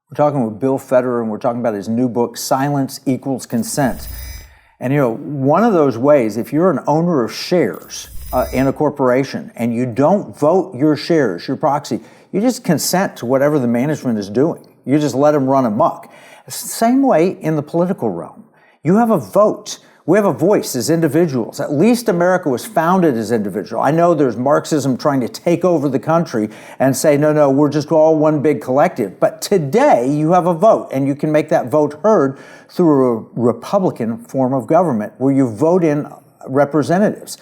We're talking with Bill Federer, and we're talking about his new book, Silence Equals Consent. And one of those ways, if you're an owner of shares in a corporation and you don't vote your shares, your proxy, you just consent to whatever the management is doing. You just let them run amok. Same way in the political realm. You have a vote. We have a voice as individuals. At least America was founded as individual. I know there's Marxism trying to take over the country and say, no, we're just all one big collective. But today you have a vote, and you can make that vote heard through a Republican form of government where you vote in representatives.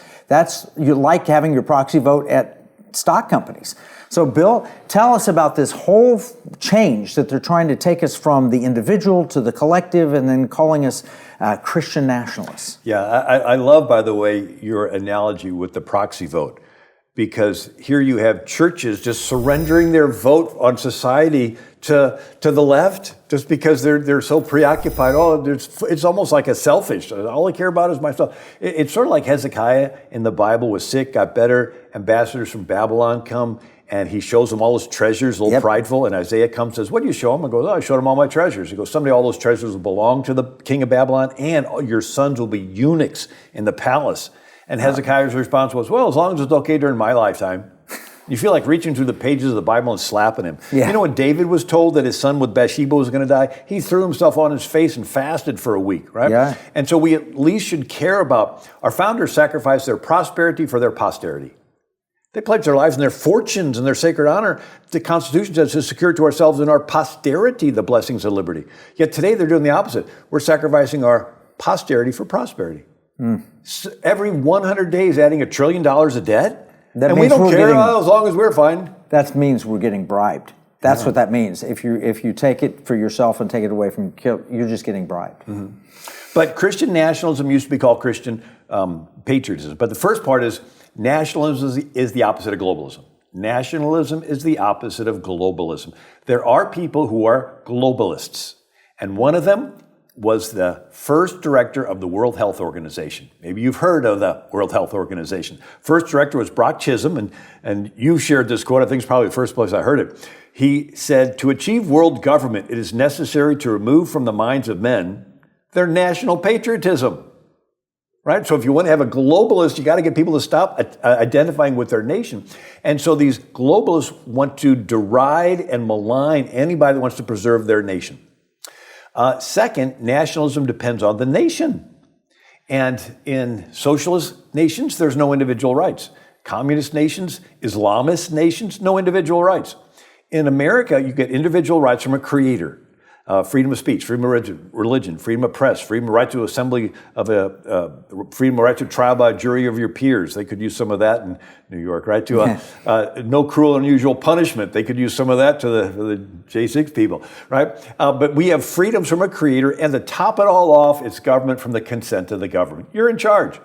You like having your proxy vote at stock companies. So Bill, tell us about this whole change that they're trying to take us from the individual to the collective and then calling us Christian nationalists. Yeah, I love, by the way, your analogy with the proxy vote, because here you have churches just surrendering their vote on society to the left just because they're so preoccupied. It's almost like a selfish. All I care about is myself. It's sort of like Hezekiah in the Bible was sick, got better, ambassadors from Babylon come, and he shows them all his treasures, a little prideful, and Isaiah comes and says, what do you show him? I go, I showed him all my treasures. He goes, someday all those treasures will belong to the king of Babylon, and your sons will be eunuchs in the palace. And Hezekiah's response was, well, as long as it's okay during my lifetime. You feel like reaching through the pages of the Bible and slapping him. Yeah. You know when David was told that his son with Bathsheba was going to die? He threw himself on his face and fasted for a week, right? Yeah. And so we at least should care about, our founders sacrificed their prosperity for their posterity. They pledged their lives and their fortunes and their sacred honor. The Constitution says to secure to ourselves and our posterity the blessings of liberty. Yet today they're doing the opposite. We're sacrificing our posterity for prosperity. So every 100 days adding $1 trillion of debt? And we don't care as long as we're fine. That means we're getting bribed. That's what that means. If you take it for yourself and take it away from you're just getting bribed. Mm-hmm. But Christian nationalism used to be called Christian patriotism. But the first part is nationalism is the opposite of globalism. Nationalism is the opposite of globalism. There are people who are globalists. And one of them was the first director of the World Health Organization. Maybe you've heard of the World Health Organization. First director was Brock Chisholm, and you shared this quote. I think it's probably the first place I heard it. He said, to achieve world government, it is necessary to remove from the minds of men their national patriotism. Right? So if you want to have a globalist, you got to get people to stop identifying with their nation. And so these globalists want to deride and malign anybody that wants to preserve their nation. Second, nationalism depends on the nation. And in socialist nations, there's no individual rights. Communist nations, Islamist nations, no individual rights. In America, you get individual rights from a creator. Freedom of speech, freedom of religion, freedom of press, freedom of right to assembly freedom of right to trial by a jury of your peers. They could use some of that in New York, right? No cruel, unusual punishment. They could use some of that to the J6 people, right? But we have freedoms from a creator, and to top it all off, it's government from the consent of the government. You're in charge.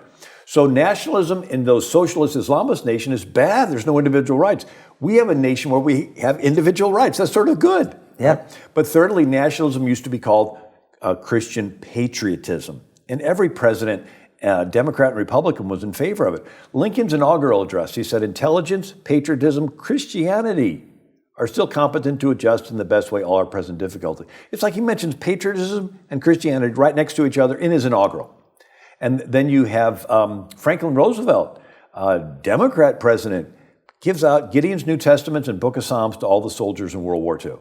So nationalism in those socialist Islamist nations is bad. There's no individual rights. We have a nation where we have individual rights. That's sort of good. Yeah. But thirdly, nationalism used to be called Christian patriotism. And every president, Democrat and Republican, was in favor of it. Lincoln's inaugural address, he said, intelligence, patriotism, Christianity are still competent to adjust in the best way all our present difficulty. It's like he mentions patriotism and Christianity right next to each other in his inaugural. And then you have Franklin Roosevelt, Democrat president, gives out Gideon's New Testaments and Book of Psalms to all the soldiers in World War II.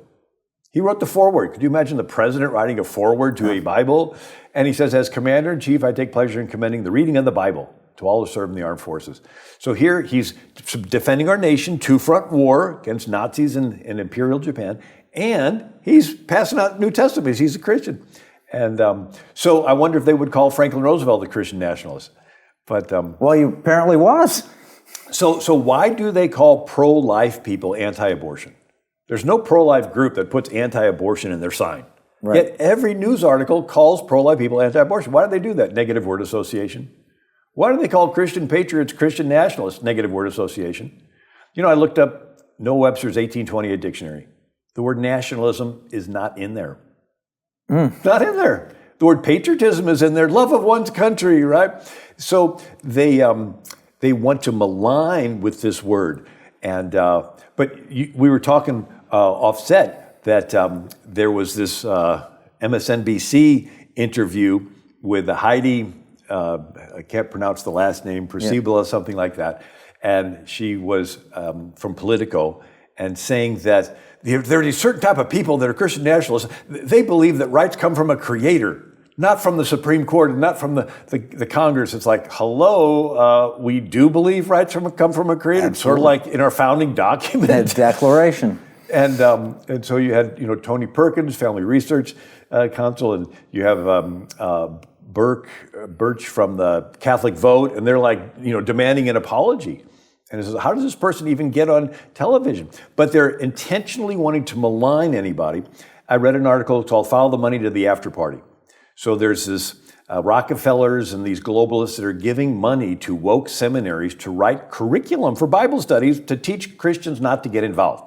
He wrote the foreword. Could you imagine the president writing a foreword to a Bible? And he says, as commander-in-chief, I take pleasure in commending the reading of the Bible to all who serve in the armed forces. So here he's defending our nation, two-front war against Nazis and Imperial Japan, and he's passing out New Testaments. He's a Christian. And so I wonder if they would call Franklin Roosevelt a Christian nationalist. But well, he apparently was. So why do they call pro-life people anti-abortion? There's no pro-life group that puts anti-abortion in their sign. Right. Yet every news article calls pro-life people anti-abortion. Why do they do that? Negative word association. Why do they call Christian patriots Christian nationalists? Negative word association. You know, I looked up Noah Webster's 1828 dictionary. The word nationalism is not in there. Not in there. The word patriotism is in there. Love of one's country, right? So they want to malign with this word. And we were talking offset. that there was this MSNBC interview with Heidi, I can't pronounce the last name, Priscilla, something like that, and she was from Politico, and saying that there are these certain type of people that are Christian nationalists. They believe that rights come from a creator, not from the Supreme Court, and not from the Congress. It's like, hello, we do believe rights come from a creator. Absolutely. Sort of like in our founding document. That declaration. And so you had, Tony Perkins, Family Research Council, and you have Birch from the Catholic Vote, and they're like, demanding an apology. And it says, how does this person even get on television? But they're intentionally wanting to malign anybody. I read an article called "Follow the Money to the After Party." So there's this Rockefellers and these globalists that are giving money to woke seminaries to write curriculum for Bible studies to teach Christians not to get involved,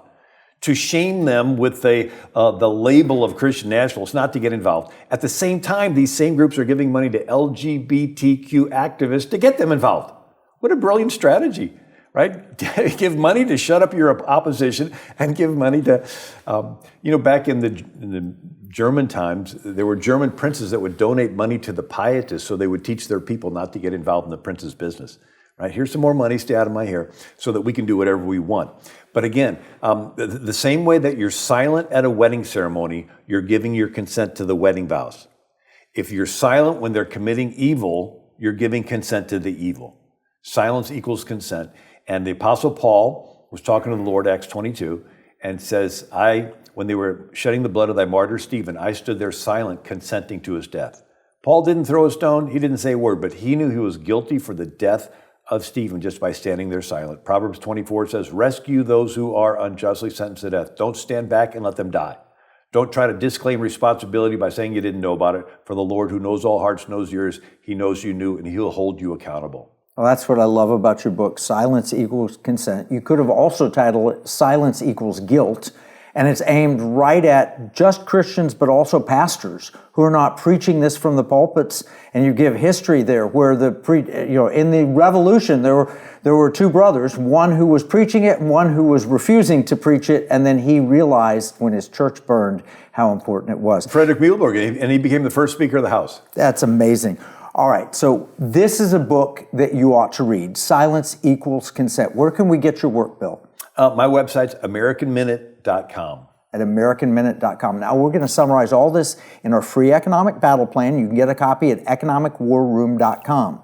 to shame them with the label of Christian nationalists not to get involved. At the same time, these same groups are giving money to LGBTQ activists to get them involved. What a brilliant strategy, right? Give money to shut up your opposition and give money to, back in the German times, there were German princes that would donate money to the pietists so they would teach their people not to get involved in the prince's business. Right, here's some more money, stay out of my hair, so that we can do whatever we want. But again, the same way that you're silent at a wedding ceremony, you're giving your consent to the wedding vows. If you're silent when they're committing evil, you're giving consent to the evil. Silence equals consent. And the Apostle Paul was talking to the Lord, Acts 22, and says, when they were shedding the blood of thy martyr Stephen, I stood there silent, consenting to his death. Paul didn't throw a stone, he didn't say a word, but he knew he was guilty for the death of Stephen just by standing there silent. Proverbs 24 says, rescue those who are unjustly sentenced to death. Don't stand back and let them die. Don't try to disclaim responsibility by saying you didn't know about it. For the Lord who knows all hearts knows yours. He knows you knew, and he'll hold you accountable. Well, that's what I love about your book, Silence Equals Consent. You could have also titled it Silence Equals Guilt, and it's aimed right at just Christians, but also pastors who are not preaching this from the pulpits. And you give history there where in the Revolution, there were two brothers, one who was preaching it and one who was refusing to preach it. And then he realized when his church burned how important it was. Frederick Muhlenberg, and he became the first Speaker of the House. That's amazing. All right, so this is a book that you ought to read, Silence Equals Consent. Where can we get your work, Bill? My website's AmericanMinute.com. At AmericanMinute.com. Now, we're going to summarize all this in our free economic battle plan. You can get a copy at economicwarroom.com.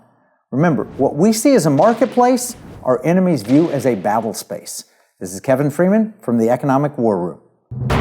Remember, what we see as a marketplace, our enemies view as a battle space. This is Kevin Freeman from the Economic War Room.